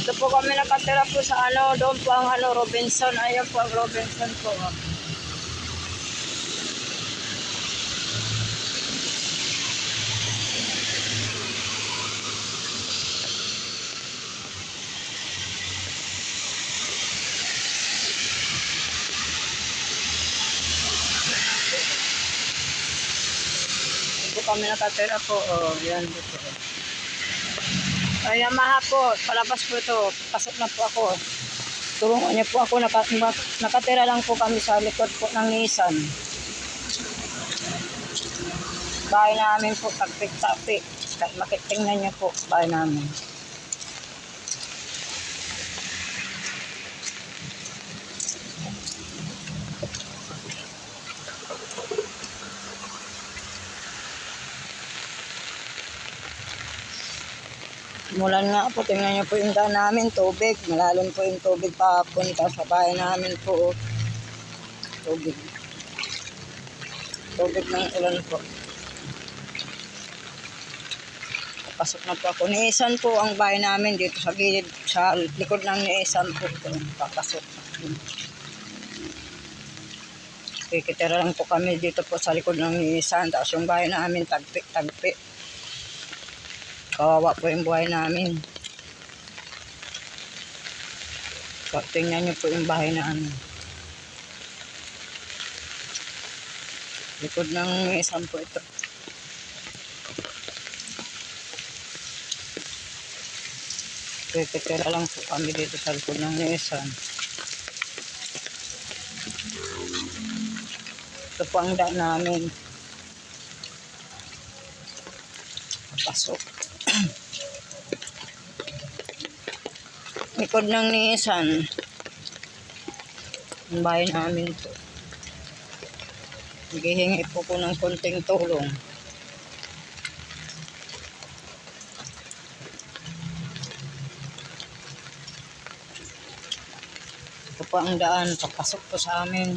Dito po kami nakatira po sa ano, doon po ang ano, Robinson. Ayun po ang Robinson po. Dito kami nakatira po. Oh, yan dito. Ay, Yamaha po. Palabas po ito. Pasok na po ako. Tulungan niyo po ako. Nakatira lang po kami sa likod po ng Nissan. Bahay namin po. Tagpik-tapik. Makitingnan niyo po. Bahay namin. Mulan nga po, tingnan niyo po yung daan namin, tubig. Malalim po yung tubig papunta sa bahay namin po. Tubig. Tubig ng ulan po. Pasok na po ako. Niisan po ang bahay namin dito sa gilid, sa likod ng niisan po. Papasok. Kikitira lang po kami dito po sa likod ng niisan. Tapos yung bahay namin, tagpi. Kawawa po yung buhay namin. So, tingnan nyo po yung bahay namin. Likod ng isang po ito. Kikitira lang po kami dito sa likod ng isang. Ito po ang daan namin. Pasok. Likod ng Nissan. Ang bahay namin po. Naghihingi po ko ng konting tulong. Ito po ang daan. Papasok po sa amin.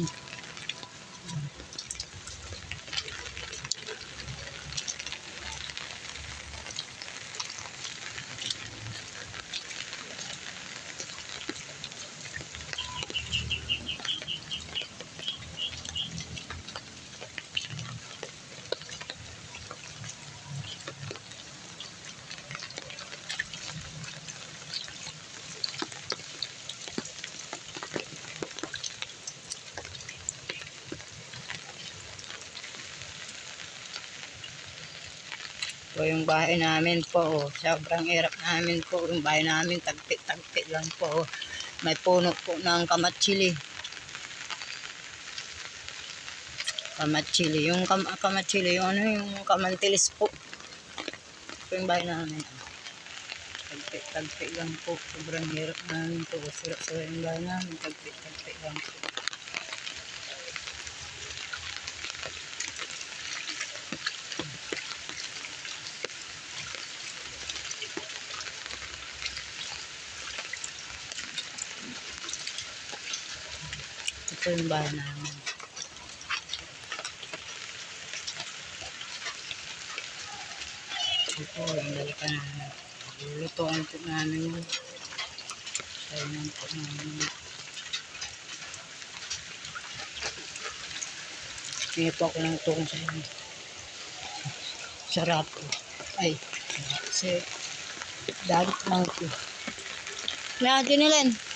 So, yung bahay namin po, sobrang hirap namin po. Yung bahay namin, tagpi lang po. May puno po ng kamatsili. Kamatsili. Yung kamatsili, yung ano, yung kamantilis po. Ito yung bahay namin. Tagpi lang po. Sobrang hirap namin po. Sira-sira yung bahay namin. Tagpi lang po. Ito yung bahay namin. Ito, yung dalika namin. Lulutuan po namin yun. Kainan po namin. Hindi po ako ng tulong sa inyo. Sarap po. Ay, kasi dalit lang po. Kaya, Junilin.